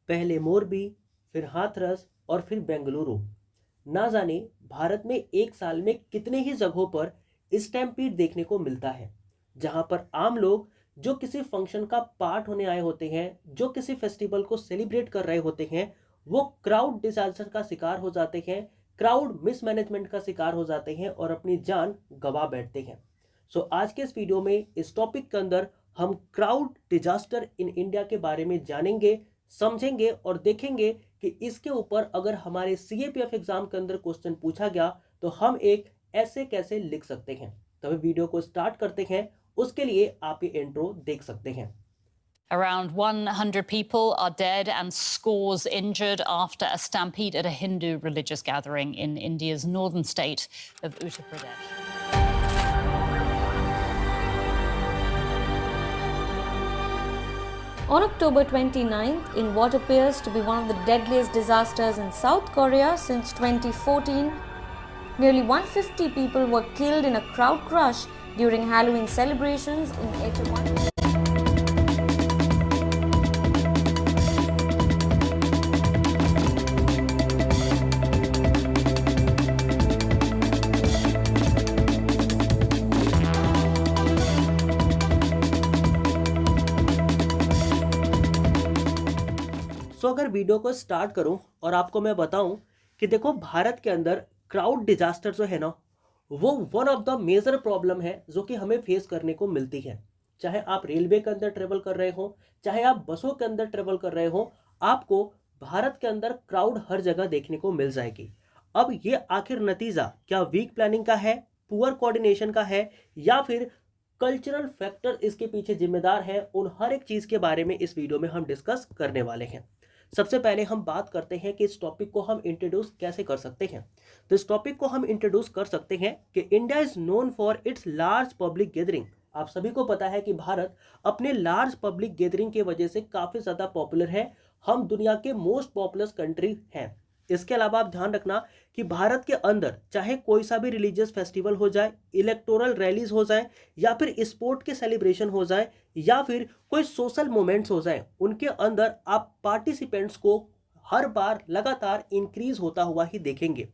पहले मोरबी, फिर हाथरस और फिर बेंगलुरु। ना जाने भारत में एक साल में कितने ही जगहों पर स्टैम्पीड देखने को मिलता है, जहां पर आम लोग जो किसी फंक्शन का पार्ट होने आए होते हैं, जो किसी फेस्टिवल को सेलिब्रेट कर रहे होते हैं, वो क्राउड डिजास्टर का शिकार हो जाते हैं, क्राउड मिसमैनेजमेंट का शिकार हो जाते हैं और अपनी जान गंवा बैठते हैं। सो आज के इस वीडियो में इस टॉपिक के अंदर हम क्राउड डिजास्टर इन इंडिया के बारे में जानेंगे, समझेंगे और देखेंगे कि इसके ऊपर अगर हमारे सीएपीएफ एग्जाम के अंदर क्वेश्चन पूछा गया तो हम एक ऐसे कैसे लिख सकते हैं। तो वीडियो को स्टार्ट करते हैं, उसके लिए आप ये इंट्रो देख सकते हैं। Around 100 people are dead and scores injured after a stampede at a Hindu religious gathering in India's northern state of Uttar Pradesh. On October 29th, in what appears to be one of the deadliest disasters in South Korea since 2014, nearly 150 people were killed in a crowd crush during Halloween celebrations in Itaewon. अगर video को start करूं और आपको मैं बताऊं कि देखो भारत के अंदर क्राउड डिजास्टर जो है ना, वो one of the major problem है जो कि हमें फेस करने को मिलती है। चाहे आप रेलवे के अंदर ट्रेवल कर रहे हो, चाहे आप बसों के अंदर ट्रेवल कर रहे हो, आपको भारत के अंदर क्राउड हर जगह देखने को मिल जाएगी। अब ये आखिर नतीजा क्या वीक प्लानिंग का है, पुअर कोऑर्डिनेशन का है, या फिर कल्चरल फैक्टर इसके पीछे जिम्मेदार है? उन हर एक चीज के बारे में इस वीडियो में हम डिस्कस करने वाले हैं। सबसे पहले हम बात करते हैं कि इस टॉपिक को हम इंट्रोड्यूस कैसे कर सकते हैं। तो इस टॉपिक को हम इंट्रोड्यूस कर सकते हैं कि India is known for its large public gathering. आप सभी को पता है कि भारत अपने लार्ज पब्लिक गैदरिंग की वजह से काफी ज्यादा पॉपुलर है। हम दुनिया के मोस्ट पॉपुलर कंट्री हैं। इसके अलावा आप ध्यान रखना कि भारत के अंदर चाहे कोई सा भी रिलीजियस फेस्टिवल हो जाए, इलेक्टोरल रैलीज हो जाए, या फिर स्पोर्ट के सेलिब्रेशन हो जाए, या फिर कोई सोशल मोमेंट्स हो जाए, उनके अंदर आप पार्टिसिपेंट्स को हर बार लगातार इंक्रीज होता हुआ ही देखेंगे।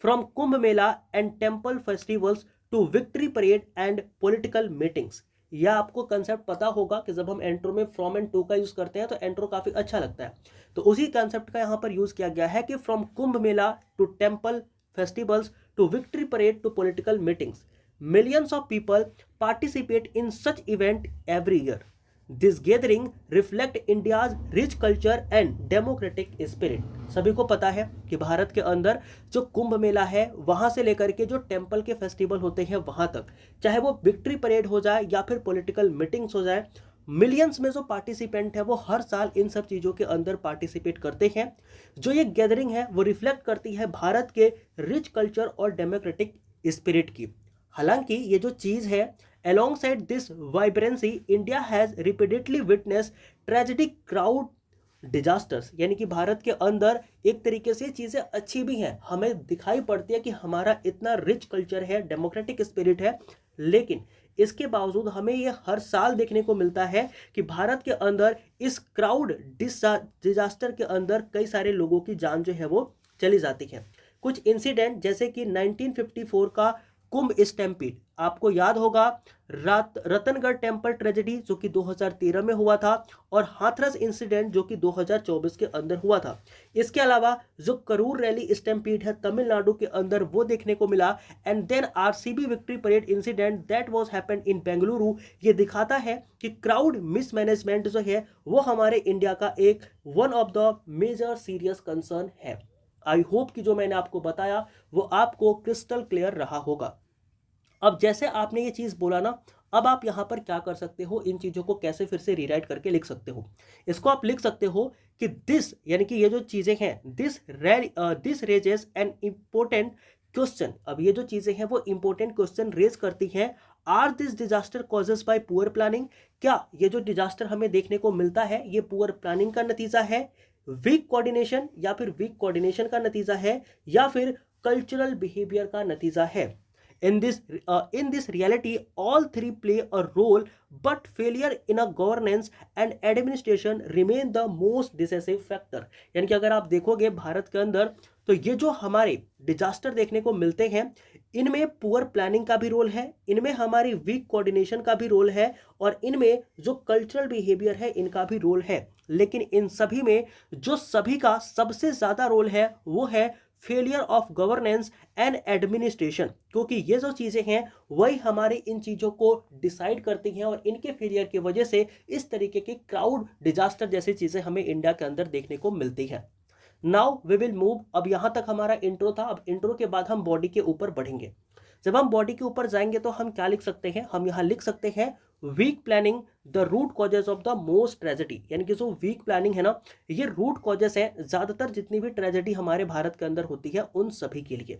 From Kumbh Mela and temple festivals to victory parade and political meetings. यह आपको कंसेप्ट पता होगा कि जब हम एंट्रो में फ्रॉम एंड टू का यूज करते हैं तो एंट्रो काफी अच्छा लगता है, तो उसी कंसेप्ट का यहां पर यूज किया गया है कि from Kumbh Mela to temple festivals to victory parade to political meetings, millions of people participate in such event every year. This gathering reflect India's rich culture and democratic spirit. सभी को पता है कि भारत के अंदर जो कुंभ मेला है, वहां से लेकर के जो टेम्पल के फेस्टिवल होते हैं वहां तक, चाहे वो विक्ट्री परेड हो जाए या फिर पॉलिटिकल मीटिंग्स हो जाए, मिलियंस में जो पार्टिसिपेंट है वो हर साल इन सब चीज़ों के अंदर पार्टिसिपेट करते हैं। जो ये गैदरिंग है वो रिफ्लेक्ट करती है भारत के रिच कल्चर और डेमोक्रेटिक स्पिरिट की। हालांकि ये जो चीज है, alongside this vibrancy, India has repeatedly witnessed tragic crowd disasters। यानी कि भारत के अंदर एक तरीके से चीजें अच्छी भी हैं, हमें दिखाई पड़ती है कि हमारा इतना रिच कल्चर है, डेमोक्रेटिक स्पिरिट है, लेकिन इसके बावजूद हमें ये हर साल देखने को मिलता है कि भारत के अंदर इस क्राउड डिजास्टर के अंदर कई सारे लोगों की जान जो है वो चली जाती है। कुछ इंसिडेंट जैसे कि 1954 का कुंभ स्टैम्पीड, आपको याद होगा, रतनगढ़ टेम्पल ट्रेजेडी जो कि 2013 में हुआ था, और हाथरस इंसिडेंट जो कि 2024 के अंदर हुआ था। इसके अलावा जो करूर रैली स्टैम्पीड है तमिलनाडु के अंदर, वो देखने को मिला। And then RCB victory parade incident that was happened in Bengaluru. ये दिखाता है कि क्राउड मिसमैनेजमेंट जो है वो हमारे इंडिया का एक one of the major serious concern है। आई होप कि जो मैंने आपको बताया वो आपको क्रिस्टल क्लियर रहा होगा। अब जैसे आपने ये चीज बोला ना, अब आप यहां पर क्या कर सकते हो, इन चीजों को कैसे फिर से रीराइट करके लिख सकते हो। इसको आप लिख सकते हो कि दिस, यानी कि ये जो चीजें हैं, this raises an important question. अब ये जो चीजें हैं वो इंपॉर्टेंट क्वेश्चन रेज करती हैं। Are this disaster causes by poor planning? क्या ये जो डिजास्टर हमें देखने को मिलता है ये पुअर प्लानिंग का नतीजा है, वीक कोऑर्डिनेशन या फिर वीक कोऑर्डिनेशन का नतीजा है, या फिर कल्चरल बिहेवियर का नतीजा है? In this reality, all three play a role, but failure in a governance and administration remain the most decisive factor. यानी कि अगर आप देखोगे भारत के अंदर, तो ये जो हमारे डिजास्टर देखने को मिलते हैं, इनमें पुअर प्लानिंग का भी रोल है, इनमें हमारी वीक कोऑर्डिनेशन का भी रोल है, और इनमें जो कल्चरल बिहेवियर है इनका भी रोल है। लेकिन इन सभी में जो सभी का सबसे ज्यादा रोल है वो है failure of governance and administration, क्योंकि ये जो चीजें हैं वही हमारे इन चीजों को डिसाइड करती हैं, और इनके फेलियर की वजह से इस तरीके के क्राउड डिजास्टर जैसी चीजें हमें इंडिया के अंदर देखने को मिलती है। नाउ वी विल मूव, अब यहां तक हमारा इंट्रो था। अब इंट्रो के बाद हम बॉडी के ऊपर बढ़ेंगे। जब हम बॉडी के ऊपर जाएंगे तो हम क्या लिख सकते हैं, हम यहां लिख सकते हैं weak planning the root causes of the most tragedy. यानी कि जो वीक प्लानिंग है ना, ये रूट कॉजेस है ज्यादातर जितनी भी ट्रेजेडी हमारे भारत के अंदर होती है उन सभी के लिए।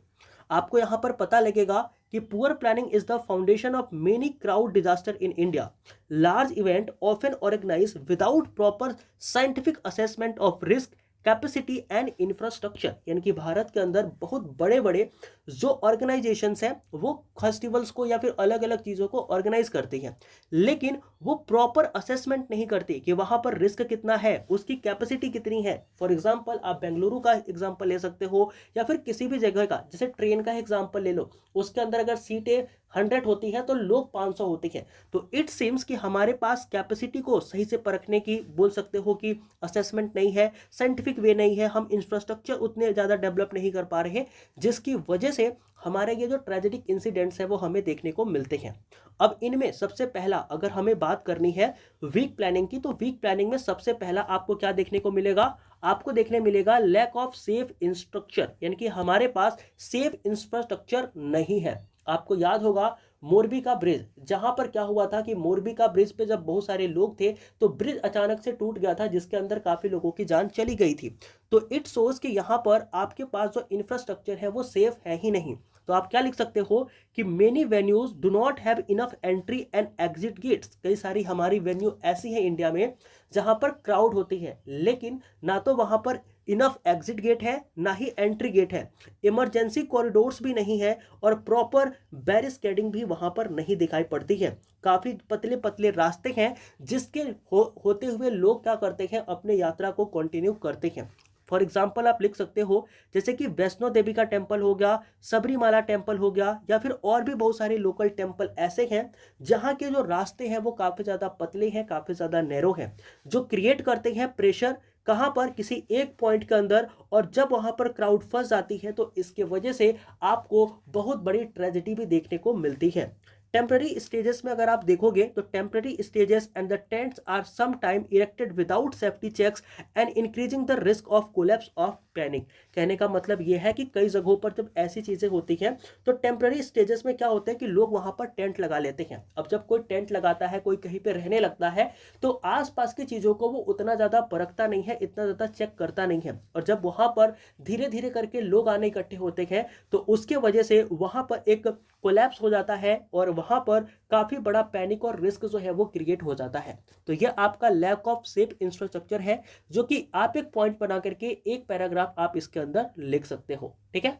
आपको यहां पर पता लगेगा कि poor planning is the foundation of many crowd disaster in India. Large event often organise without proper scientific assessment of risk, capacity and infrastructure. यानी कि भारत के अंदर बहुत बड़े बड़े जो ऑर्गेनाइजेशंस हैं वो फेस्टिवल्स को या फिर अलग अलग चीज़ों को ऑर्गेनाइज करती हैं, लेकिन वो प्रॉपर असेसमेंट नहीं करती कि वहाँ पर रिस्क कितना है, उसकी कैपेसिटी कितनी है। फॉर एग्जांपल आप बेंगलुरु का एग्जांपल ले सकते हो, या फिर किसी भी जगह का, जैसे ट्रेन का एग्जांपल ले लो, उसके अंदर अगर सीटें 100 होती है तो लोग 500 होते हैं। तो इट सीम्स कि हमारे पास कैपेसिटी को सही से परखने की बोल सकते हो कि असेसमेंट नहीं है, साइंटिफिक वे नहीं है, हम इंफ्रास्ट्रक्चर उतने ज़्यादा डेवलप नहीं कर पा रहे, जिसकी वजह से हमारे ये जो ट्रेजेडिक इंसिडेंट्स हैं वो हमें देखने को मिलते हैं। अब इनमें सबसे पहला अगर हमें बात करनी है वीक प्लानिंग की, तो वीक प्लानिंग में सबसे पहला आपको क्या देखने को मिलेगा, आपको देखने मिलेगा लैक ऑफ सेफ इंफ्रास्ट्रक्चर। यानी कि हमारे पास सेफ इंफ्रास्ट्रक्चर नहीं है। आपको याद होगा मोरबी का ब्रिज, जहां पर क्या हुआ था कि मोरबी का ब्रिज पे जब बहुत सारे लोग थे तो ब्रिज अचानक से टूट गया था, जिसके अंदर काफी लोगों की जान चली गई थी। तो इट शोज कि यहाँ पर आपके पास जो इंफ्रास्ट्रक्चर है वो सेफ है ही नहीं। तो आप क्या लिख सकते हो कि many venues do not have enough entry and exit gates. कई सारी हमारी वेन्यू ऐसी है इंडिया में जहां पर क्राउड होती है, लेकिन ना तो वहां पर इनफ एग्जिट गेट है ना ही एंट्री गेट है, इमरजेंसी कॉरिडोर्स भी नहीं है, और प्रॉपर बैरिस्केडिंग भी वहां पर नहीं दिखाई पड़ती है। काफी पतले पतले रास्ते हैं जिसके होते हुए लोग क्या करते हैं, अपने यात्रा को कंटिन्यू करते हैं। फॉर एग्जाम्पल आप लिख सकते हो जैसे कि वैष्णो देवी का टेम्पल हो गया, सबरीमाला टेम्पल हो गया, या फिर और भी बहुत सारे लोकल टेम्पल ऐसे हैं जहाँ के जो रास्ते हैं वो काफ़ी ज़्यादा पतले हैं, काफ़ी ज़्यादा नैरो हैं, जो क्रिएट करते हैं प्रेशर कहाँ पर, किसी एक पॉइंट के अंदर, और जब वहाँ पर क्राउड फंस जाती है तो इसके वजह से आपको बहुत बड़ी ट्रेजेडी भी देखने को मिलती है। टेम्पररी स्टेजेस में अगर आप देखोगे तो temporary stages and the tents are some time erected without safety checks and increasing the risk of collapse of planning. कहने का मतलब ये है कि कई जगहों पर जब ऐसी चीजें होती हैं तो टेम्पररी स्टेजेस में क्या होता है कि लोग वहां पर टेंट लगा लेते हैं। अब जब कोई टेंट लगाता है, कोई कहीं पे रहने लगता है, तो आसपास की चीजों को वो उतना ज्यादा परखता नहीं है, इतना ज्यादा चेक करता नहीं है, और जब वहां पर धीरे धीरे करके लोग आने इकट्ठे होते हैं तो उसके वजह से वहां पर एक कोलैप्स हो जाता है, और वहां पर काफी बड़ा पैनिक और रिस्क जो है वो क्रिएट हो जाता है। तो ये आपका लैक ऑफ सेफ इंफ्रास्ट्रक्चर है, जो कि आप एक पॉइंट बना करके एक पैराग्राफ आप इसके अंदर लिख सकते हो। ठीक है,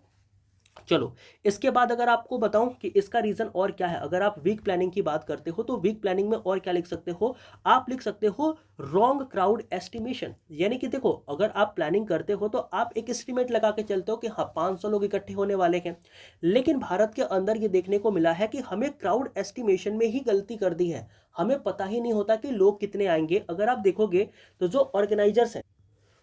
चलो इसके बाद अगर आपको बताऊं कि इसका रीजन और क्या है, अगर आप वीक प्लानिंग की बात करते हो तो वीक प्लानिंग में और क्या लिख सकते हो, आप लिख सकते हो रॉन्ग क्राउड एस्टिमेशन। यानी कि देखो, अगर आप प्लानिंग करते हो तो आप एक एस्टिमेट लगा के चलते हो कि हाँ 500 लोग इकट्ठे होने वाले हैं, लेकिन भारत के अंदर ये देखने को मिला है कि हमें क्राउड एस्टिमेशन में ही गलती कर दी है, हमें पता ही नहीं होता कि लोग कितने आएंगे। अगर आप देखोगे तो जो ऑर्गेनाइजर्स हैं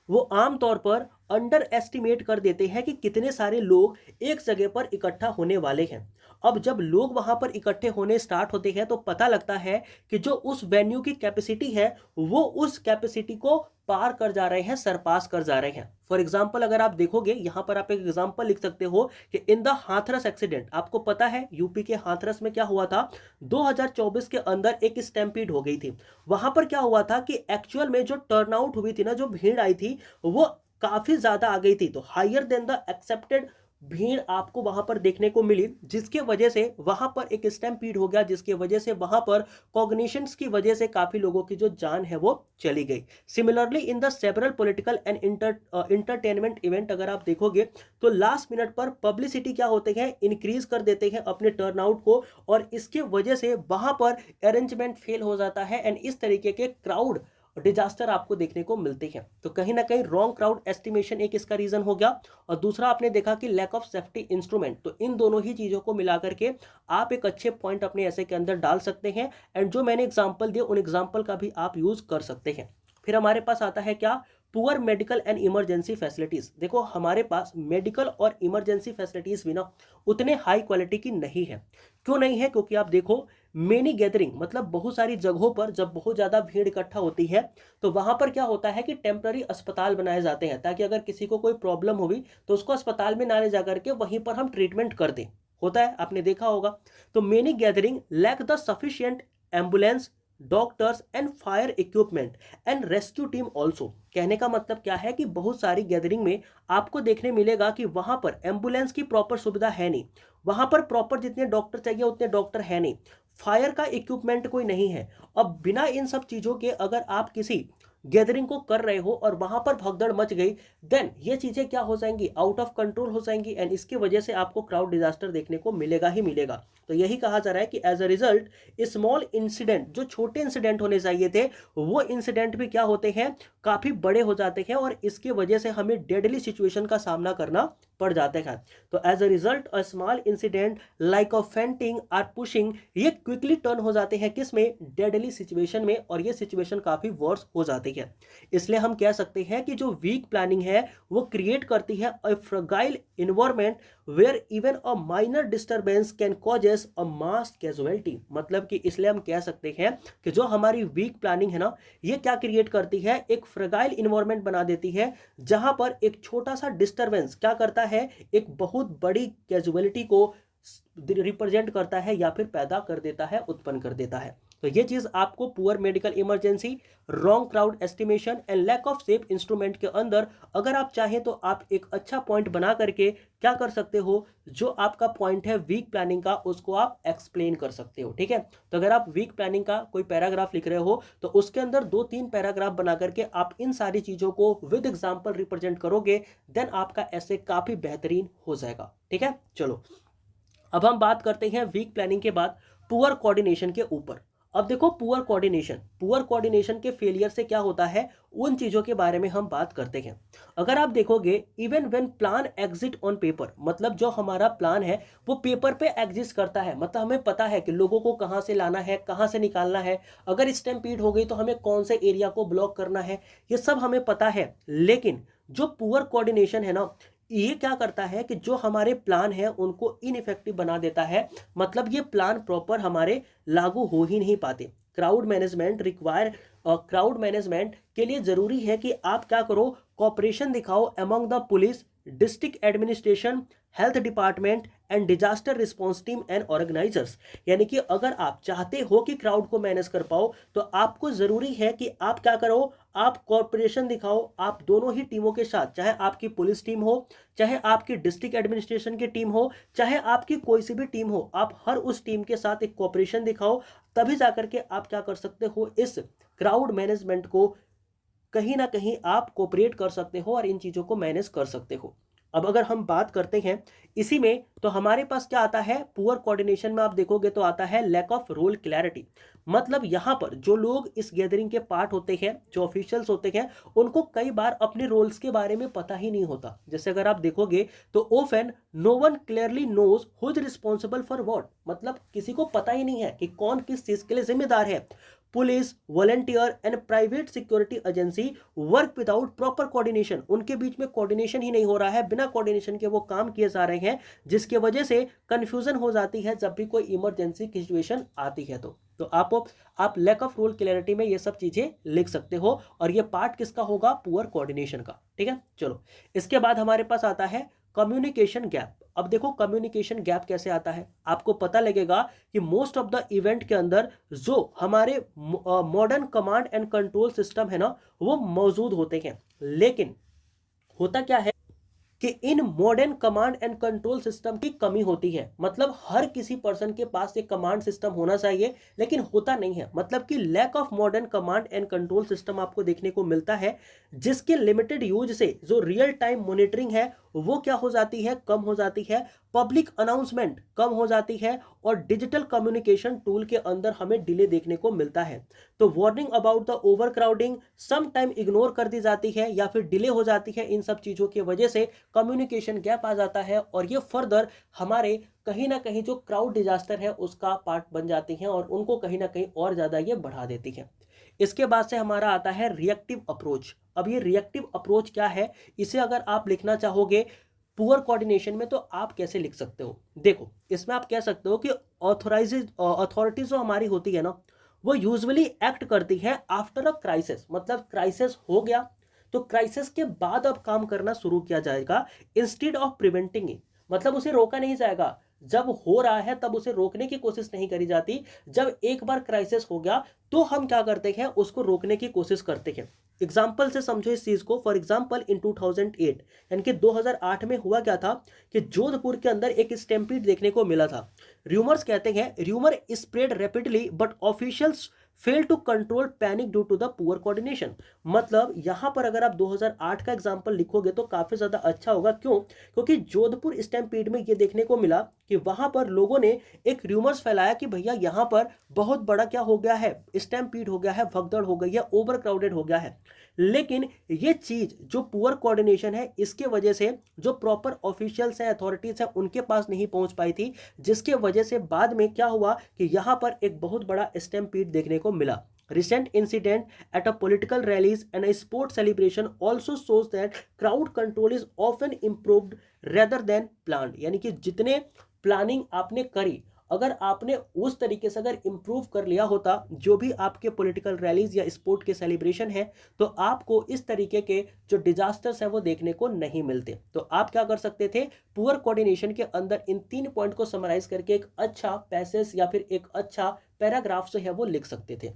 वो आमतौर पर अंडर एस्टिमेट कर देते हैं कि कितने सारे लोग एक जगह पर इकट्ठा होने वाले हैं। अब जब लोग वहां पर इकट्ठे होने स्टार्ट होते हैं तो पता लगता है कि जो उस वेन्यू की कैपेसिटी है वो उस कैपेसिटी को पार कर जा रहे हैं, सरपास कर जा रहे हैं। फॉर एग्जाम्पल अगर आप देखोगे, यहां पर आप एक एग्जाम्पल लिख सकते हो कि इन द हाथरस एक्सीडेंट, आपको पता है यूपी के हाथरस में क्या हुआ था, 2024 के अंदर एक स्टैम्पीड हो गई थी। वहां पर क्या हुआ था कि एक्चुअल में जो टर्नआउट हुई थी ना, जो भीड़ आई थी वो काफी ज्यादा आ गई थी, तो हायर देन द एक्सेप्टेड भीड़ आपको वहां पर देखने को मिली, जिसके वजह से वहां पर एक स्टैम्पीड हो गया, जिसके वजह से वहां पर कॉग्निशंस की वजह से काफी लोगों की जो जान है वो चली गई। Similarly in the several political and entertainment event अगर आप देखोगे तो लास्ट मिनट पर पब्लिसिटी क्या होते हैं, इंक्रीज कर देते हैं अपने टर्नआउट को, और इसके वजह से वहां पर अरेंजमेंट फेल हो जाता है एंड इस तरीके के क्राउड डिजास्टर आपको देखने को मिलते हैं। तो कहीं ना कहीं रॉन्ग क्राउड एस्टिमेशन एक इसका रीजन हो गया, और दूसरा आपने देखा कि लैक ऑफ सेफ्टी इंस्ट्रूमेंट। तो इन दोनों ही चीजों को मिलाकर के आप एक अच्छे पॉइंट अपने ऐसे के अंदर डाल सकते हैं, एंड जो मैंने एग्जांपल दिए उन एग्जांपल का भी आप यूज कर सकते हैं। फिर हमारे पास आता है क्या, poor medical and emergency facilities. देखो हमारे पास मेडिकल और इमरजेंसी फैसिलिटीज भी ना उतने हाई क्वालिटी की नहीं है। क्यों नहीं है, क्योंकि आप देखो मेनी गैदरिंग, मतलब बहुत सारी जगहों पर जब बहुत ज्यादा भीड़ इकट्ठा होती है तो वहां पर क्या होता है कि टेम्पररी अस्पताल बनाए जाते हैं, ताकि अगर किसी को कोई प्रॉब्लम हुई तो उसको अस्पताल में ना ले जाकर के वहीं पर हम ट्रीटमेंट कर दें, होता है, आपने देखा होगा। तो many gathering lack the sufficient ambulance, doctors and fire equipment and rescue team also. कहने का मतलब क्या है कि बहुत सारी गैदरिंग में आपको देखने मिलेगा कि वहां पर एम्बुलेंस की प्रॉपर सुविधा है नहीं, वहां पर प्रॉपर जितने डॉक्टर चाहिए उतने डॉक्टर है नहीं, फायर का इक्विपमेंट कोई नहीं है। अब बिना इन सब चीजों के अगर आप किसी गैदरिंग को कर रहे हो और वहां पर भगदड़ मच गई, देन ये चीजें क्या हो जाएंगी, आउट ऑफ कंट्रोल हो जाएंगी, एंड इसकी वजह से आपको क्राउड डिजास्टर देखने को मिलेगा ही मिलेगा। तो यही कहा जा रहा है कि as a result small incident, जो छोटे इंसिडेंट होने चाहिए थे वो इंसिडेंट भी क्या होते हैं, काफी बड़े हो जाते हैं, और इसकी वजह से हमें डेडली सिचुएशन का सामना करना पड़ जाते हैं। तो as a result a small incident like a fainting or pushing, ये क्विकली टर्न हो जाते हैं किस में, डेडली सिचुएशन में, और ये सिचुएशन काफी वर्स हो जाती है। इसलिए हम कह सकते हैं कि जो वीक प्लानिंग है वो क्रिएट करती है a fragile environment where even a minor disturbance can causes a mass casualty. मतलब कि इसलिए हम कह सकते हैं कि जो हमारी वीक प्लानिंग है ना, ये क्या क्रिएट करती है, एक फ्रगाइल इन्वायरमेंट बना देती है, जहां पर एक छोटा सा डिस्टर्बेंस क्या करता है, एक बहुत बड़ी कैजुअलिटी को रिप्रेजेंट करता है या फिर पैदा कर देता है, उत्पन्न कर देता है। तो ये चीज आपको poor medical emergency, wrong crowd estimation and lack of safe instrument के अंदर अगर आप चाहें तो आप एक अच्छा पॉइंट बना करके क्या कर सकते हो, जो आपका पॉइंट है वीक प्लानिंग का उसको आप एक्सप्लेन कर सकते हो। ठीक है, तो अगर आप वीक प्लानिंग का कोई पैराग्राफ लिख रहे हो तो उसके अंदर 2-3 पैराग्राफ बना करके आप इन सारी चीजों को विद एग्जाम्पल रिप्रेजेंट करोगे, देन आपका ऐसे काफी बेहतरीन हो जाएगा। ठीक है, चलो अब हम बात करते हैं वीक प्लानिंग के बाद पुअर कोऑर्डिनेशन के ऊपर। अब देखो पुअर कोऑर्डिनेशन के फेलियर से क्या होता है, उन चीजों के बारे में हम बात करते हैं। अगर आप देखोगे even when plan exit on paper, मतलब जो हमारा प्लान है वो पेपर पे एग्जिस्ट करता है, मतलब हमें पता है कि लोगों को कहां से लाना है, कहां से निकालना है, अगर स्टैम्पीड हो गई तो हमें कौन से एरिया को ब्लॉक करना है, ये सब हमें पता है। लेकिन जो पुअर कोऑर्डिनेशन है ना, ये क्या करता है कि जो हमारे प्लान है उनको इनइफेक्टिव बना देता है, मतलब ये प्लान प्रॉपर हमारे लागू हो ही नहीं पाते। क्राउड मैनेजमेंट के लिए जरूरी है कि आप क्या करो, कॉपरेशन दिखाओ among the police, district administration, health department and disaster response team and organisers. यानी कि अगर आप चाहते हो कि क्राउड को मैनेज कर पाओ तो आपको जरूरी है कि आप क्या करो, आप कॉर्पोरेशन दिखाओ, आप दोनों ही टीमों के साथ, चाहे आपकी पुलिस टीम हो, चाहे आपकी डिस्ट्रिक्ट एडमिनिस्ट्रेशन की टीम हो, चाहे आपकी कोई सी भी टीम हो, आप हर उस टीम के साथ एक कॉर्पोरेशन दिखाओ, तभी जाकर के आप क्या कर सकते हो, इस क्राउड मैनेजमेंट को कहीं ना कहीं आप कोऑपरेट कर सकते हो और इन चीजों को मैनेज कर सकते हो। अब अगर हम बात करते हैं इसी में, तो हमारे पास क्या आता है, पुअर कोऑर्डिनेशन में आप देखोगे तो आता है लैक ऑफ रोल क्लैरिटी। मतलब यहां पर जो लोग इस गैदरिंग के पार्ट होते हैं, जो ऑफिशियल्स होते हैं, उनको कई बार अपने रोल्स के बारे में पता ही नहीं होता। जैसे अगर आप देखोगे तो often no one clearly knows who is responsible for what, मतलब किसी को पता ही नहीं है कि कौन किस चीज के लिए जिम्मेदार है। Police, volunteer and private security agency work without proper coordination, उनके बीच में कोऑर्डिनेशन ही नहीं हो रहा है, बिना कोऑर्डिनेशन के वो काम किए जा रहे हैं, जिसकी वजह से कंफ्यूजन हो जाती है जब भी कोई इमरजेंसी की सिचुएशन आती है। तो आप लैक ऑफ रोल क्लैरिटी में ये सब चीजें लिख सकते हो, और ये पार्ट किसका होगा, पुअर कोऑर्डिनेशन का। ठीक है, चलो इसके बाद हमारे पास आता है कम्युनिकेशन गैप। अब देखो कम्युनिकेशन गैप कैसे आता है, आपको पता लगेगा कि मोस्ट ऑफ द इवेंट के अंदर जो हमारे modern command and control system है ना, वो मौजूद होते हैं, लेकिन होता क्या है कि in modern command and control system की कमी होती है। मतलब हर किसी पर्सन के पास एक कमांड सिस्टम होना चाहिए, लेकिन होता नहीं है। मतलब कि lack of modern command and control system आपको देखने को मिलता है, जिसके लिमिटेड यूज से जो रियल टाइम मॉनिटरिंग है वो क्या हो जाती है, कम हो जाती है। पब्लिक अनाउंसमेंट कम हो जाती है और डिजिटल कम्युनिकेशन टूल के अंदर हमें डिले देखने को मिलता है। तो warning about the overcrowding some time ignore कर दी जाती है या फिर डिले हो जाती है। इन सब चीजों की वजह से कम्युनिकेशन गैप आ जाता है और ये फर्दर हमारे कहीं ना कहीं जो क्राउड डिजास्टर है उसका पार्ट बन जाती हैं और उनको कहीं ना कहीं और ज्यादा ये बढ़ा देती है। इसके बाद से हमारा आता है रिएक्टिव अप्रोच। अब ये रिएक्टिव अप्रोच क्या है, इसे अगर आप लिखना चाहोगे पुअर कोऑर्डिनेशन में तो आप कैसे लिख सकते हो? देखो, इसमें आप कह सकते हो कि अथॉरिटीज जो हमारी होती है ना, वो यूजुअली एक्ट करती है आफ्टर अ क्राइसिस। मतलब क्राइसिस हो गया तो क्राइसिस के बाद अब काम करना शुरू किया जाएगा, इंस्टेड ऑफ प्रिवेंटिंग इट। मतलब उसे रोका नहीं जाएगा, जब हो रहा है तब उसे रोकने की कोशिश नहीं करी जाती। जब एक बार क्राइसिस हो गया तो हम क्या करते हैं, उसको रोकने की कोशिश करते हैं। एग्जाम्पल से समझो इस चीज को। फॉर एग्जाम्पल इन 2008 यानी कि 2008 में हुआ क्या था कि जोधपुर के अंदर एक स्टैम्पीड देखने को मिला था। र्यूमर्स कहते हैं, rumour spread rapidly but officials fail to control panic due to the poor coordination. मतलब यहां पर अगर आप 2008 का एग्जांपल लिखोगे तो काफी ज्यादा अच्छा होगा। क्यों? क्योंकि जोधपुर स्टैम्पीड में ये देखने को मिला कि वहां पर लोगों ने एक र्यूमर्स फैलाया कि भैया यहां पर बहुत बड़ा क्या हो गया है, स्टैम्पीड हो गया है, भगदड़ हो गई है, ओवर क्राउडेड हो गया है। लेकिन ये चीज जो पुअर कोऑर्डिनेशन है इसके वजह से जो प्रॉपर ऑफिशियल्स हैं, अथॉरिटीज हैं, उनके पास नहीं पहुंच पाई थी, जिसके वजह से बाद में क्या हुआ कि यहां पर एक बहुत बड़ा स्टैम्पीड देखने को मिला। Recent incident at a political rallies and a sport celebration also shows that crowd control is often improved rather than planned। यानी कि जितने प्लानिंग आपने करी, अगर आपने उस तरीके से अगर इंप्रूव कर लिया होता जो भी आपके पॉलिटिकल रैलीज या स्पोर्ट के सेलिब्रेशन है, तो आपको इस तरीके के जो डिजास्टर्स हैं वो देखने को नहीं मिलते। तो आप क्या कर सकते थे, पुअर कोऑर्डिनेशन के अंदर इन 3 पॉइंट को समराइज करके एक अच्छा पैसेज या फिर एक अच्छा पैराग्राफ जो है वो लिख सकते थे।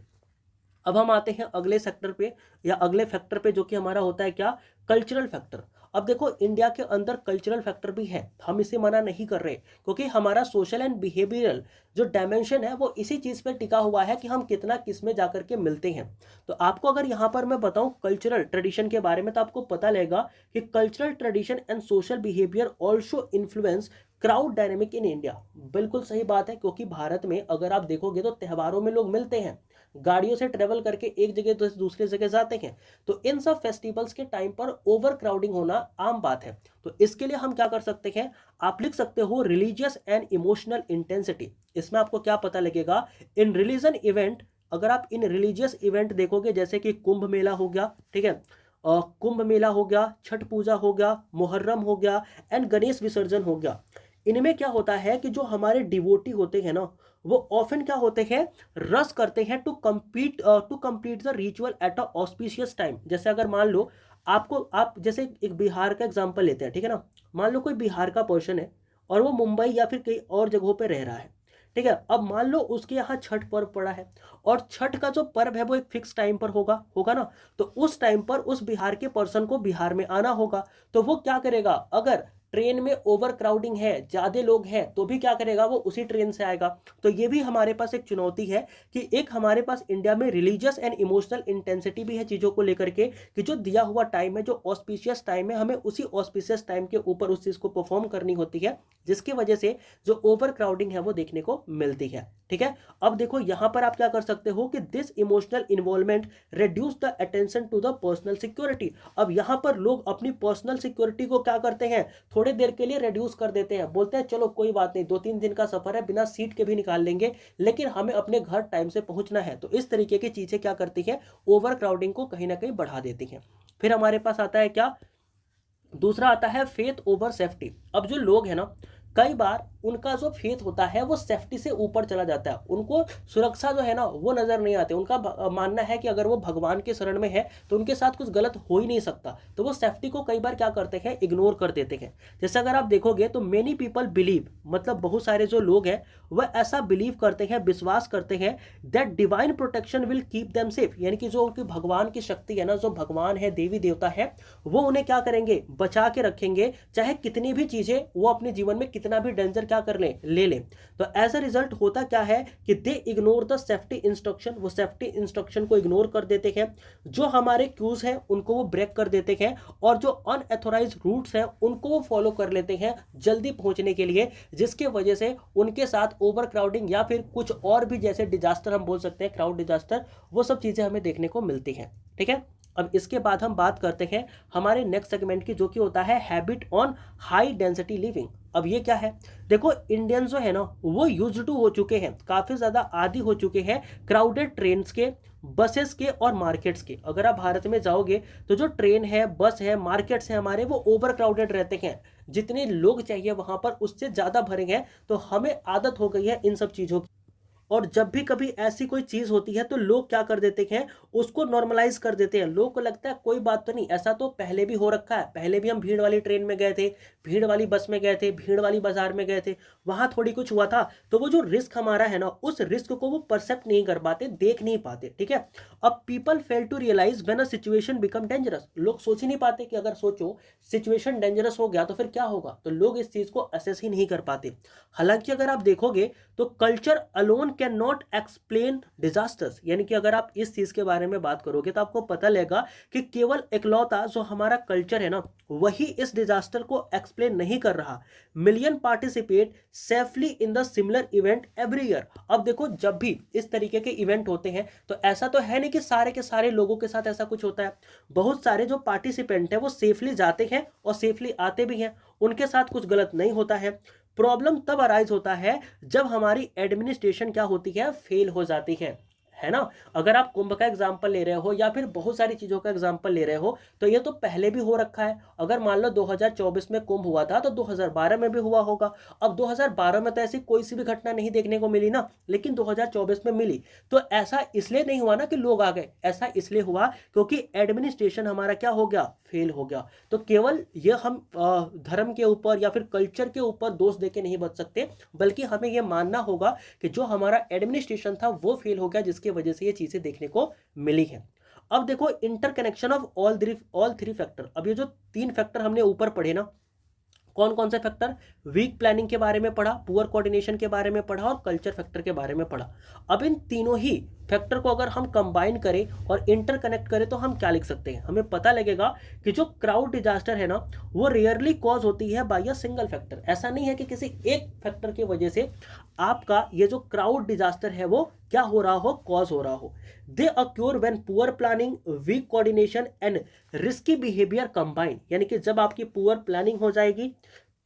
अब हम आते हैं अगले सेक्टर पे या अगले फैक्टर पे, जो कि हमारा होता है क्या, कल्चरल फैक्टर। अब देखो, इंडिया के अंदर कल्चरल फैक्टर भी है, हम इसे मना नहीं कर रहे, क्योंकि हमारा सोशल एंड बिहेवियरल जो डायमेंशन है वो इसी चीज पे टिका हुआ है कि हम कितना किस में जाकर के मिलते हैं। तो आपको अगर यहाँ पर मैं बताऊं कल्चरल ट्रेडिशन के बारे में, तो आपको पता लगेगा कि cultural tradition and social behaviour also influence crowd dynamic in India. बिल्कुल सही बात है, क्योंकि भारत में अगर आप देखोगे तो त्योहारों में लोग मिलते हैं, गाड़ियों से ट्रेवल करके एक जगह तो दूसरे जगह जाते हैं। तो इन सब फेस्टिवल्स के टाइम पर ओवर क्राउडिंग होना आम बात है। तो इसके लिए हम क्या कर सकते हैं, आप लिख सकते हो रिलीजियस एंड इमोशनल इंटेंसिटी। इसमें आपको क्या पता लगेगा, इन रिलीजन इवेंट, अगर आप इन रिलीजियस इवेंट देखोगे जैसे कि कुंभ मेला हो गया, ठीक है, कुंभ मेला हो गया, छठ पूजा हो गया, मुहर्रम हो गया एंड गणेश विसर्जन हो गया। इनमें क्या होता है कि जो हमारे डिवोटी होते हैं ना, वो ऑफन क्या होते हैं, रस करते हैं to complete the ritual at a auspicious time. जैसे अगर मान लो आप जैसे एक बिहार का एग्जांपल लेते हैं, ठीक है ना, मान लो कोई बिहार का पर्सन है और वो मुंबई या फिर कई और जगहों पे रह रहा है, ठीक है। अब मान लो उसके यहाँ छठ पर्व पड़ा है और छठ का जो पर्व है वो एक फिक्स टाइम पर होगा ना, तो उस टाइम पर उस बिहार के पर्सन को बिहार में आना होगा। तो वो क्या करेगा, अगर ट्रेन में ओवर क्राउडिंग है, ज्यादा लोग हैं, तो भी क्या करेगा, वो उसी ट्रेन से आएगा। तो ये भी हमारे पास एक चुनौती है कि एक हमारे पास इंडिया में रिलीजियस एंड इमोशनल इंटेंसिटी भी है चीजों को लेकर के, कि जो दिया हुआ टाइम है, जो ऑस्पिशियस टाइम है, हमें उसी ऑस्पिशियस टाइम के ऊपर उस चीज को परफॉर्म करनी होती है, जिसकी वजह से जो ओवर क्राउडिंग है वो देखने को मिलती है, ठीक है। अब देखो यहां पर आप क्या कर सकते हो कि this emotional involvement reduce the attention to the personal security. अब यहां पर लोग अपनी पर्सनल सिक्योरिटी को क्या करते हैं, थोड़ी देर के लिए रिड्यूस कर देते हैं, बोलते हैं चलो कोई बात नहीं, 2-3 दिन का सफर है, बिना सीट के भी निकाल लेंगे, लेकिन हमें अपने घर टाइम से पहुंचना है। तो इस तरीके की चीजें क्या करती है, ओवर क्राउडिंग को कहीं ना कहीं बढ़ा देती हैं। फिर हमारे पास आता है क्या, दूसरा आता है फेथ ओवर सेफ्टी। अब जो लोग हैं ना, कई बार उनका जो फेथ होता है वो सेफ्टी से ऊपर चला जाता है, उनको सुरक्षा जो है ना वो नजर नहीं आती। उनका मानना है कि अगर वो भगवान के शरण में है तो उनके साथ कुछ गलत हो ही नहीं सकता, तो वो सेफ्टी को कई बार क्या करते हैं, इग्नोर कर देते हैं। जैसे अगर आप देखोगे तो मेनी पीपल बिलीव, मतलब बहुत सारे जो लोग हैं वह ऐसा बिलीव करते हैं, विश्वास करते हैं that divine protection will keep them safe, यानी कि जो उनकी भगवान की शक्ति है ना, जो भगवान है, देवी देवता है, वो उन्हें क्या करेंगे, बचा के रखेंगे, चाहे कितनी भी चीजें वो अपने जीवन में कितना भी डेंजर क्या कर ले ले। तो एज अ रिजल्ट होता क्या है कि दे इग्नोर द सेफ्टी इंस्ट्रक्शन, वो सेफ्टी इंस्ट्रक्शन को इग्नोर कर देते हैं, जो हमारे क्यूज हैं उनको वो ब्रेक कर देते हैं, और जो अनऑथोराइज्ड रूट्स हैं उनको वो फॉलो कर लेते हैं जल्दी पहुंचने के लिए, जिसके वजह से उनके साथ ओवर क्राउडिंग या फिर कुछ और भी जैसे डिजास्टर हम बोल सकते हैं, क्राउड डिजास्टर, वो सब चीजें हमें देखने को मिलती हैं। ठीक है, अब इसके बाद हम बात करते हैं हमारे नेक्स्ट सेगमेंट की, जो कि होता है habit on high density living. अब ये क्या है, देखो इंडियन जो है ना वो यूज्ड टू हो चुके हैं, काफी ज्यादा आदी हो चुके हैं क्राउडेड ट्रेन्स के, बसेस के और मार्केट्स के। अगर आप भारत में जाओगे तो जो ट्रेन है, बस है, मार्केट्स है हमारे, वो ओवर क्राउडेड रहते हैं, जितने लोग चाहिए वहां पर उससे ज्यादा भरे हैं। तो हमें आदत हो गई है इन सब चीजों की, और जब भी कभी ऐसी कोई चीज होती है तो लोग क्या कर देते हैं, उसको नॉर्मलाइज कर देते हैं। लोगों को लगता है कोई बात तो नहीं, ऐसा तो पहले भी हो रखा है, पहले भी हम भीड़ वाली ट्रेन में गए थे, भीड़ वाली बस में गए थे, भीड़ वाली बाजार में गए थे, वहां थोड़ी कुछ हुआ था। तो वो जो रिस्क हमारा है ना, उस रिस्क को वो परसेप्ट नहीं कर पाते, देख नहीं पाते। ठीक है, अब people fail to realise when a situation become dangerous, लोग सोच ही नहीं पाते कि अगर सोचो सिचुएशन डेंजरस हो गया तो फिर क्या होगा, तो लोग इस चीज को असेस ही नहीं कर पाते। हालांकि अगर आप देखोगे तो culture alone can not explain disasters, यानी कि अगर आप इस चीज के बारे में बात करोगे तो आपको पता लगेगा कि केवल इकलौता जो हमारा कल्चर है ना वही इस डिजास्टर को एक्सप्लेन नहीं कर रहा। Million participate safely in the similar event every year. अब देखो जब भी इस तरीके के इवेंट होते हैं तो ऐसा तो है नहीं कि सारे के सारे लोगों के साथ ऐसा कुछ होता है, बहुत सारे जो पार्टिसिपेंट है वो सेफली जाते हैं और सेफली आते भी हैं, उनके साथ कुछ गलत नहीं होता है। प्रॉब्लम तब अराइज होता है जब हमारी एडमिनिस्ट्रेशन क्या होती है, फेल हो जाती है ना। अगर आप कुंभ का एग्जांपल ले रहे हो या फिर बहुत सारी चीजों का एग्जांपल ले रहे हो तो ये तो पहले भी हो रखा है। अगर मान लो 2024 में कुंभ हुआ था तो 2012 में भी हुआ होगा। अब 2012 में तो ऐसी कोई सी भी घटना नहीं देखने को मिली ना, लेकिन 2024 में मिली। तो ऐसा इसलिए नहीं हुआ ना कि लोग आ गए, ऐसा इसलिए हुआ क्योंकि एडमिनिस्ट्रेशन हमारा क्या हो गया, फेल हो गया। तो केवल ये हम धर्म के ऊपर या फिर कल्चर के ऊपर दोष देके नहीं बच सकते, बल्कि हमें यह मानना होगा कि जो हमारा एडमिनिस्ट्रेशन था वो फेल हो गया, जिसकी वजह से ये चीजें देखने को मिली है। अब देखो interconnection of all three factor. अब ये जो 3 फैक्टर हमने ऊपर पढ़े ना, कौन कौन से फैक्टर, वीक प्लानिंग के बारे में पढ़ा, पुअर कोऑर्डिनेशन के बारे में पढ़ा और कल्चर फैक्टर के बारे में पढ़ा। अब इन तीनों ही फैक्टर को अगर हम कंबाइन करें और इंटरकनेक्ट करें तो हम क्या लिख सकते हैं, हमें पता लगेगा कि जो क्राउड डिजास्टर है ना वो रेयरली कॉज होती है बाय अ सिंगल फैक्टर। ऐसा नहीं है कि किसी एक फैक्टर की वजह से आपका ये जो क्राउड डिजास्टर है वो क्या हो रहा हो, कॉज हो रहा हो। They occur when poor planning, weak coordination and risky behaviour combine, यानी कि जब आपकी पुअर प्लानिंग हो जाएगी,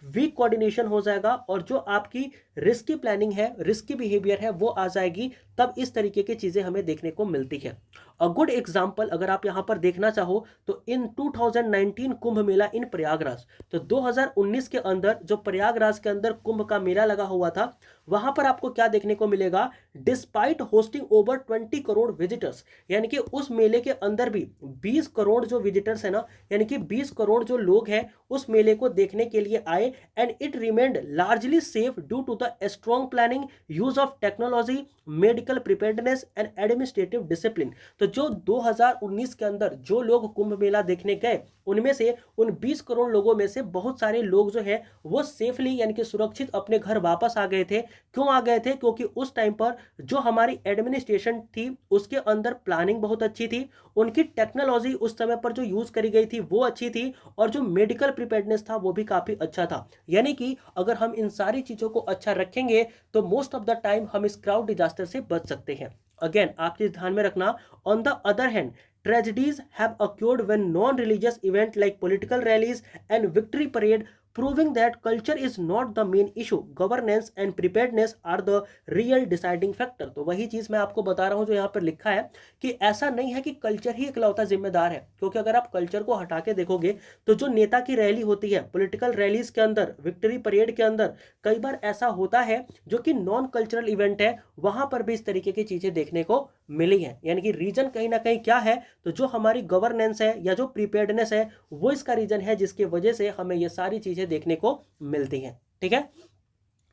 वीक कोऑर्डिनेशन हो जाएगा और जो आपकी रिस्की प्लानिंग है, रिस्की बिहेवियर है वो आ जाएगी, तब इस तरीके की चीजें हमें देखने को मिलती है। अ गुड एग्जाम्पल अगर आप यहां पर देखना चाहो तो इन 2019 कुंभ मेला इन प्रयागराज, तो 2019 के अंदर जो प्रयागराज के अंदर कुंभ का मेला लगा हुआ था, वहां पर आपको क्या देखने को मिलेगा, despite hosting over 20 crore visitors, यानी कि उस मेले के अंदर भी 20 करोड़ जो विजिटर्स है ना, यानी कि 20 करोड़ जो लोग हैं उस मेले को देखने के लिए आए, and it remained largely safe due to the strong planning, use of technology, medical preparedness and administrative discipline. तो जो 2019 के अंदर जो लोग कुंभ मेला देखने गए, उनमें से उन 20 करोड़ लोगों में से बहुत सारे लोग जो है वो सेफली यानी कि सुरक्षित अपने घर वापस आ गए थे। क्यों आ गए थे, क्योंकि उस टाइम पर जो हमारी एडमिनिस्ट्रेशन थी उसके अंदर प्लानिंग बहुत अच्छी थी, उनकी टेक्नोलॉजी उस समय पर जो यूज करी गई थी वो अच्छी थी, और जो मेडिकल प्रिपेयर्डनेस था वो भी काफी अच्छा था। यानी कि अगर हम इन सारी चीजों को अच्छा रखेंगे तो मोस्ट ऑफ द टाइम हम इस क्राउड डिजास्टर से बच सकते हैं। अगेन आप चीज ध्यान में रखना, on the other hand tragedies have occurred when non-religious events like political rallies and victory parade proving that culture is not the main issue, governance and preparedness are the real deciding factor। तो वही चीज मैं आपको बता रहा हूं जो यहाँ पर लिखा है कि ऐसा नहीं है कि कल्चर ही इकलौता जिम्मेदार है, क्योंकि अगर आप कल्चर को हटा के देखोगे तो जो नेता की रैली होती है, पॉलिटिकल रैलीज के अंदर, विक्ट्री परेड के अंदर कई बार ऐसा होता है जो कि नॉन कल्चरल इवेंट है, वहां पर भी इस तरीके की चीजें देखने को मिली है। यानी कि रीजन कहीं ना कहीं क्या है, तो जो हमारी गवर्नेंस है या जो प्रीपेयर्डनेस है वो इसका रीजन है, जिसकी वजह से हमें ये सारी चीजें देखने को मिलती हैं। ठीक है,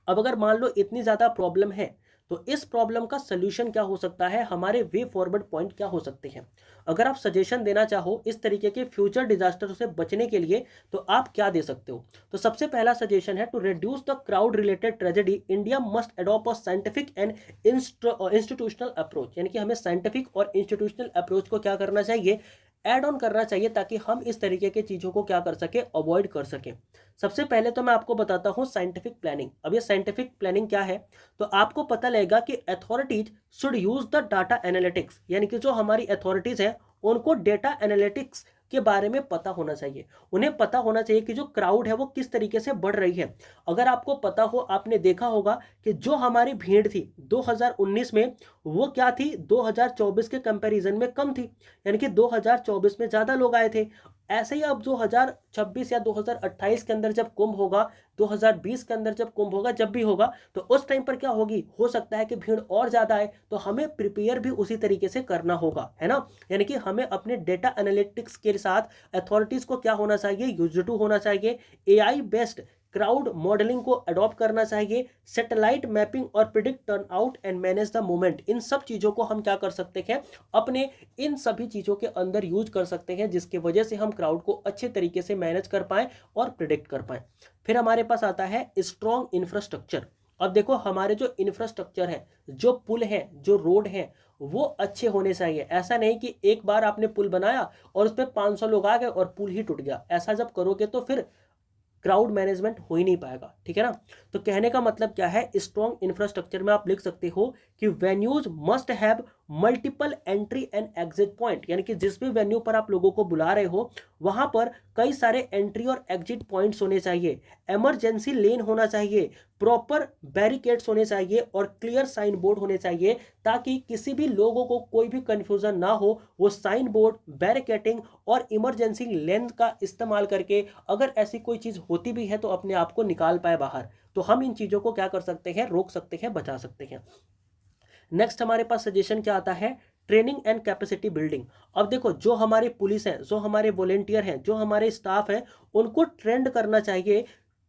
अब अगर मान लो इतनी ज्यादा प्रॉब्लम है तो इस प्रॉब्लम का सोल्यूशन क्या हो सकता है, हमारे वे फॉरवर्ड पॉइंट क्या हो सकते हैं। अगर आप सजेशन देना चाहो इस तरीके के फ्यूचर डिजास्टर से बचने के लिए तो आप क्या दे सकते हो। तो सबसे पहला सजेशन है, to reduce the crowd related tragedy India must adopt a scientific and institutional approach. यानी कि हमें साइंटिफिक और इंस्टीट्यूशनल अप्रोच को क्या करना चाहिए, ऐड ऑन करना चाहिए, ताकि हम इस तरीके के चीजों को क्या कर सके, अवॉइड कर सके। सबसे पहले तो मैं आपको बताता हूं साइंटिफिक प्लानिंग। अब ये साइंटिफिक प्लानिंग क्या है, तो आपको पता लगेगा कि authorities should use the data analytics. यानी कि जो हमारी अथॉरिटीज है उनको डेटा एनालिटिक्स के बारे में पता होना चाहिए। उन्हें पता होना चाहिए कि जो क्राउड है वो किस तरीके से बढ़ रही है। अगर आपको पता हो, आपने देखा होगा कि जो हमारी भीड़ थी 2019 में वो क्या थी, 2024 के कंपैरिजन में कम थी। यानी कि 2024 में ज्यादा लोग आए थे। ऐसे ही अब 2026 या 2028 के अंदर जब कुंभ होगा, 2020 के अंदर जब कुंभ होगा, जब भी होगा, तो उस टाइम पर क्या होगी, हो सकता है कि भीड़ और ज्यादा आए, तो हमें प्रिपेयर भी उसी तरीके से करना होगा, है ना। यानी कि हमें अपने डेटा एनालिटिक्स के साथ अथॉरिटीज को क्या होना चाहिए, यूज्ड टू होना चाहिए, एआई बेस्ड क्राउड मॉडलिंग को अडॉप्ट करना चाहिए, सैटेलाइट मैपिंग और predict turn out and manage the movement. इन सब चीजों को हम क्या कर सकते हैं, अपने इन सभी चीजों के अंदर यूज कर सकते हैं, जिसकी वजह से हम क्राउड को अच्छे तरीके से मैनेज कर पाए और प्रिडिक्ट कर पाए। फिर हमारे पास आता है स्ट्रॉन्ग इंफ्रास्ट्रक्चर। अब देखो हमारे जो इंफ्रास्ट्रक्चर है, जो पुल है, जो रोड है, वो अच्छे होने चाहिए। ऐसा नहीं कि एक बार आपने पुल बनाया और उस पर 500 लोग आ गए और पुल ही टूट गया। ऐसा जब करोगे तो फिर क्राउड मैनेजमेंट हो ही नहीं पाएगा। ठीक है ना। तो कहने का मतलब क्या है, स्ट्रॉन्ग इंफ्रास्ट्रक्चर में आप लिख सकते हो कि venues must have multiple entry and exit point. यानी कि जिस भी वेन्यू पर आप लोगों को बुला रहे हो वहां पर कई सारे एंट्री और एग्जिट पॉइंट्स होने चाहिए, इमरजेंसी लेन होना चाहिए, प्रॉपर बैरिकेड्स होने चाहिए और क्लियर साइन बोर्ड होने चाहिए, ताकि किसी भी लोगों को कोई भी कंफ्यूजन ना हो। वो साइन बोर्ड, बैरिकेडिंग और इमरजेंसी लेन का इस्तेमाल करके अगर ऐसी कोई चीज होती भी है तो अपने आप को निकाल पाए बाहर। तो हम इन चीजों को क्या कर सकते हैं, रोक सकते हैं, बचा सकते हैं। नेक्स्ट हमारे पास सजेशन क्या आता है, ट्रेनिंग एंड कैपेसिटी बिल्डिंग। अब देखो जो हमारे पुलिस हैं, जो हमारे वॉलेंटियर हैं, जो हमारे स्टाफ हैं, उनको ट्रेंड करना चाहिए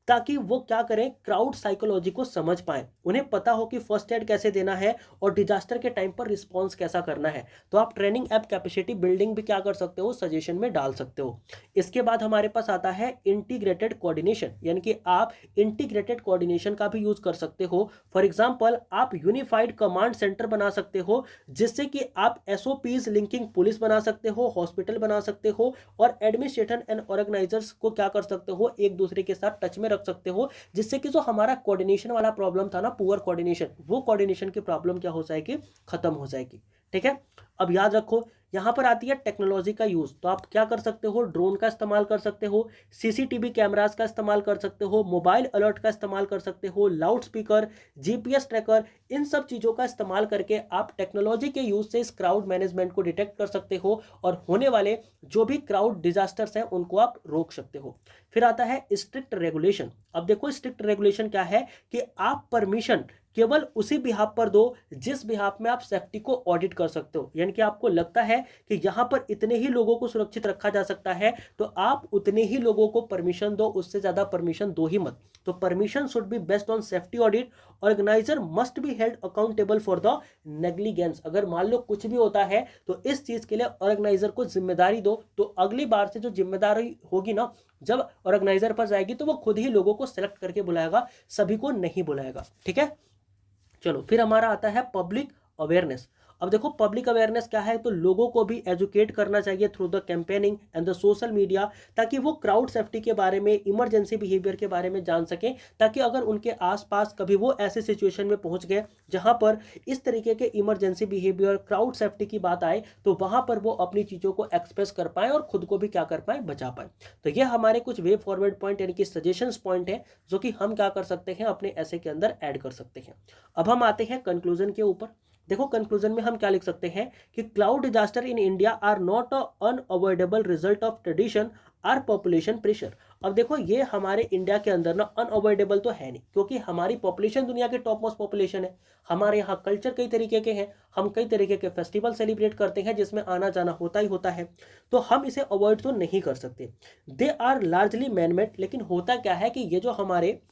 ताकि वो क्या करें, क्राउड साइकोलॉजी को समझ पाए। उन्हें पता हो कि फर्स्ट एड कैसे देना है और डिजास्टर के टाइम पर रिस्पॉन्स कैसा करना है। तो आप ट्रेनिंग एप कैपेसिटी बिल्डिंग भी क्या कर सकते हो, सजेशन में डाल सकते हो। इसके बाद हमारे पास आता है इंटीग्रेटेड कोऑर्डिनेशन। यानी कि आप इंटीग्रेटेड कोऑर्डिनेशन का भी यूज कर सकते हो। फॉर एग्जाम्पल आप यूनिफाइड कमांड सेंटर बना सकते हो, जिससे कि आप एसओपीज लिंकिंग पुलिस बना सकते हो, हॉस्पिटल बना सकते हो और एडमिनिस्ट्रेशन एंड ऑर्गेनाइजर्स को क्या कर सकते हो, एक दूसरे के साथ टच में रख सकते हो, जिससे कि जो हमारा कोऑर्डिनेशन वाला प्रॉब्लम था ना, पुअर कोऑर्डिनेशन, वो कोऑर्डिनेशन की प्रॉब्लम क्या हो जाएगी, खत्म हो जाएगी। ठीक है। अब याद रखो यहां पर आती है टेक्नोलॉजी का यूज। तो आप क्या कर सकते हो, ड्रोन का इस्तेमाल कर सकते हो, सीसीटीवी कैमरास का इस्तेमाल कर सकते हो, मोबाइल अलर्ट का इस्तेमाल कर सकते हो, लाउड स्पीकर, जीपीएस ट्रैकर, इन सब चीजों का इस्तेमाल करके आप टेक्नोलॉजी के यूज से इस क्राउड मैनेजमेंट को डिटेक्ट कर सकते हो और होने वाले जो भी क्राउड डिजास्टर्स हैं उनको आप रोक सकते हो। फिर आता है स्ट्रिक्ट रेगुलेशन। अब देखो स्ट्रिक्ट रेगुलेशन क्या है कि आप परमिशन केवल उसी बिहाफ पर दो जिस बिहाफ में आप सेफ्टी को ऑडिट कर सकते हो। यानी कि आपको लगता है कि यहां पर इतने ही लोगों को सुरक्षित रखा जा सकता है तो आप उतने ही लोगों को परमिशन दो, उससे ज्यादा परमिशन दो ही मत। तो permission should be based on safety audit. Organiser must be held accountable for the negligence. अगर मान लो कुछ भी होता है तो इस चीज के लिए ऑर्गेनाइजर को जिम्मेदारी दो। तो अगली बार से जो जिम्मेदारी होगी ना, जब ऑर्गेनाइजर पर जाएगी तो वो खुद ही लोगों को सेलेक्ट करके बुलाएगा, सभी को नहीं बुलाएगा। ठीक है। चलो फिर हमारा आता है पब्लिक अवेयरनेस। अब देखो पब्लिक अवेयरनेस क्या है, तो लोगों को भी एजुकेट करना चाहिए through the campaigning and the social media, ताकि वो क्राउड सेफ्टी के बारे में, इमरजेंसी बिहेवियर के बारे में जान सकें, ताकि अगर उनके आसपास कभी वो ऐसे सिचुएशन में पहुंच गए जहां पर इस तरीके के इमरजेंसी बिहेवियर, क्राउड सेफ्टी की बात आए, तो वहां पर वो अपनी चीज़ों को एक्सप्रेस कर पाए और खुद को भी क्या कर पाए, बचा पाए। तो ये हमारे कुछ वे फॉरवर्ड पॉइंट यानी कि सजेशंस पॉइंट है जो कि हम क्या कर सकते हैं, अपने ऐसे के अंदर ऐड कर सकते हैं। अब हम आते हैं कंक्लूजन के ऊपर। देखो कंक्लूजन में हम क्या लिख सकते हैं कि cloud disaster in India are not a unavoidable result of tradition or population pressure. अब देखो ये हमारे इंडिया के अंदर ना अनअवॉइडेबल तो है नहीं, क्योंकि हमारी पॉपुलेशन दुनिया के टॉप मोस्ट पॉपुलेशन है, हमारे यहाँ कल्चर कई तरीके के हैं, हम कई तरीके के फेस्टिवल सेलिब्रेट करते हैं जिसमें आना जाना होता ही होता है, तो हम इसे अवॉइड तो नहीं कर सकते। दे आर लार्जली मैनमेड, लेकिन होता क्या है कि ये जो हमारे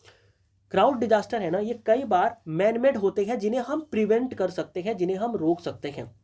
क्राउड डिजास्टर है ना, ये कई बार मैनमेड होते हैं जिन्हें हम प्रिवेंट कर सकते हैं, जिन्हें हम रोक सकते हैं।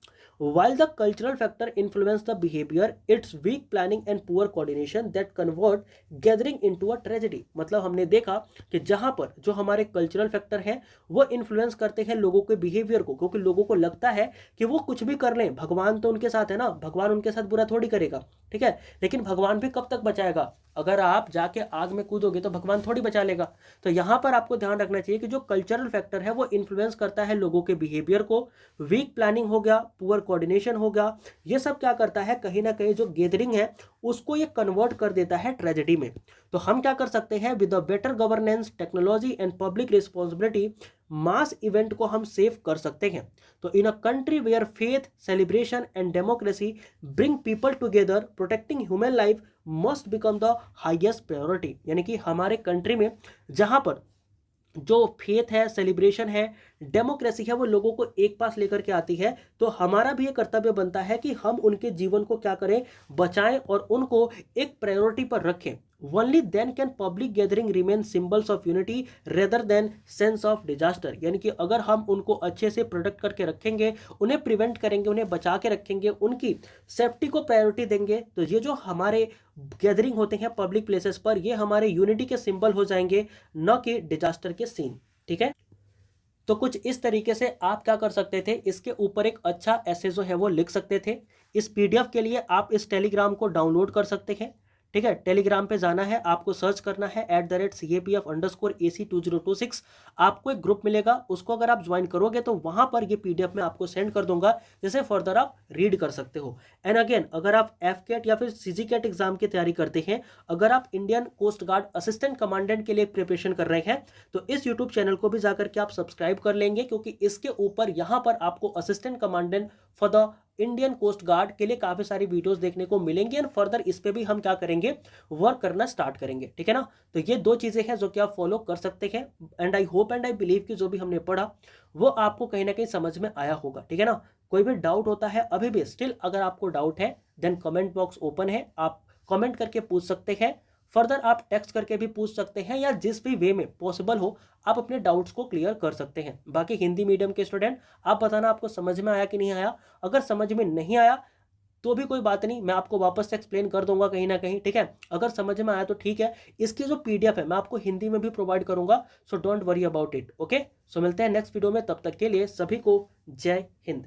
While the cultural factor influence the behavior, it's weak planning and poor coordination that convert gathering into a tragedy। मतलब हमने देखा कि जहां पर जो हमारे कल्चरल फैक्टर हैं वो इन्फ्लुएंस करते हैं लोगों के बिहेवियर को, क्योंकि लोगों को लगता है कि वो कुछ भी कर लें, भगवान तो उनके साथ है ना, भगवान उनके साथ बुरा थोड़ी करेगा, ठीक है। लेकिन भगवान भी कब तक बचाएगा, अगर आप जाके आग में कूदोगे तो भगवान थोड़ी बचा लेगा। तो यहाँ पर आपको ध्यान रखना चाहिए कि जो कल्चरल फैक्टर है वो इन्फ्लुएंस करता है लोगों के बिहेवियर को। वीक प्लानिंग हो गया, पुअर कोऑर्डिनेशन हो गया, ये सब क्या करता है, कहीं ना कहीं जो गैदरिंग है उसको ये कन्वर्ट कर देता है ट्रेजेडी में। तो हम क्या कर सकते हैं, with a better governance, technology and public responsibility, mass event को हम सेव कर सकते हैं। तो in a country where faith, celebration and democracy bring people together, protecting human life must become the highest priority. यानी कि हमारे कंट्री में जहां पर जो फेथ है, सेलिब्रेशन है, डेमोक्रेसी है, वो लोगों को एक पास लेकर के आती है, तो हमारा भी ये कर्तव्य बनता है कि हम उनके जीवन को क्या करें, बचाएं और उनको एक प्रायोरिटी पर रखें। Only then can public gathering remain symbols of unity rather than sense of disaster। यानी कि अगर हम उनको अच्छे से प्रोटेक्ट करके रखेंगे, उन्हें प्रिवेंट करेंगे, उन्हें बचा के रखेंगे, उनकी सेफ्टी को प्रायोरिटी देंगे, तो ये जो हमारे गैदरिंग होते हैं पब्लिक प्लेसेस पर, ये हमारे यूनिटी के सिंबल हो जाएंगे, न कि डिजास्टर के सीन। ठीक है, तो कुछ इस तरीके से आप क्या कर सकते थे, इसके ऊपर एक अच्छा ऐसे जो है वो लिख सकते थे। इस पीडीएफ के लिए आप इस टेलीग्राम को डाउनलोड कर सकते हैं। ठीक है, टेलीग्राम पे जाना है, आपको सर्च करना है @CAPF_AC2026। आपको एक ग्रुप मिलेगा, उसको अगर आप ज्वाइन करोगे तो वहां पर ये पीडीएफ मैं आपको सेंड कर दूंगा, जिसे फर्दर आप रीड कर सकते हो। एंड अगेन, अगर आप एफकेट या फिर सीजीकेट एग्जाम की तैयारी करते हैं, अगर आप Indian coast guard assistant commandant के लिए प्रिपरेशन कर रहे हैं, तो इस यूट्यूब चैनल को भी जाकर के आप सब्सक्राइब कर लेंगे, क्योंकि इसके ऊपर यहाँ पर आपको assistant commandant for the Indian coast guard के लिए काफी सारी वीडियोस देखने को मिलेंगी, एंड फर्दर इस पे भी हम क्या करेंगे, वर्क करना स्टार्ट करेंगे। ठीक है ना, तो ये दो चीजें हैं जो कि आप फॉलो कर सकते हैं। And I hope and I believe कि जो भी हमने पढ़ा वो आपको कहीं ना कहीं समझ में आया होगा। ठीक है ना, कोई भी डाउट होता है अभी भी स्टिल, अगर आपको डाउट है देन कमेंट बॉक्स ओपन है, आप कमेंट करके पूछ सकते हैं। फर्दर आप टेक्स्ट करके भी पूछ सकते हैं, या जिस भी वे में पॉसिबल हो आप अपने डाउट्स को क्लियर कर सकते हैं। बाकी हिंदी मीडियम के स्टूडेंट, आप बताना आपको समझ में आया कि नहीं आया। अगर समझ में नहीं आया तो भी कोई बात नहीं, मैं आपको वापस से एक्सप्लेन कर दूंगा कहीं ना कहीं। ठीक है, अगर समझ में आया तो ठीक है, इसकी जो पीडीएफ है मैं आपको हिंदी में भी प्रोवाइड करूंगा, so don't worry about it. Okay, so मिलते हैं नेक्स्ट वीडियो में, तब तक के लिए सभी को जय हिंद।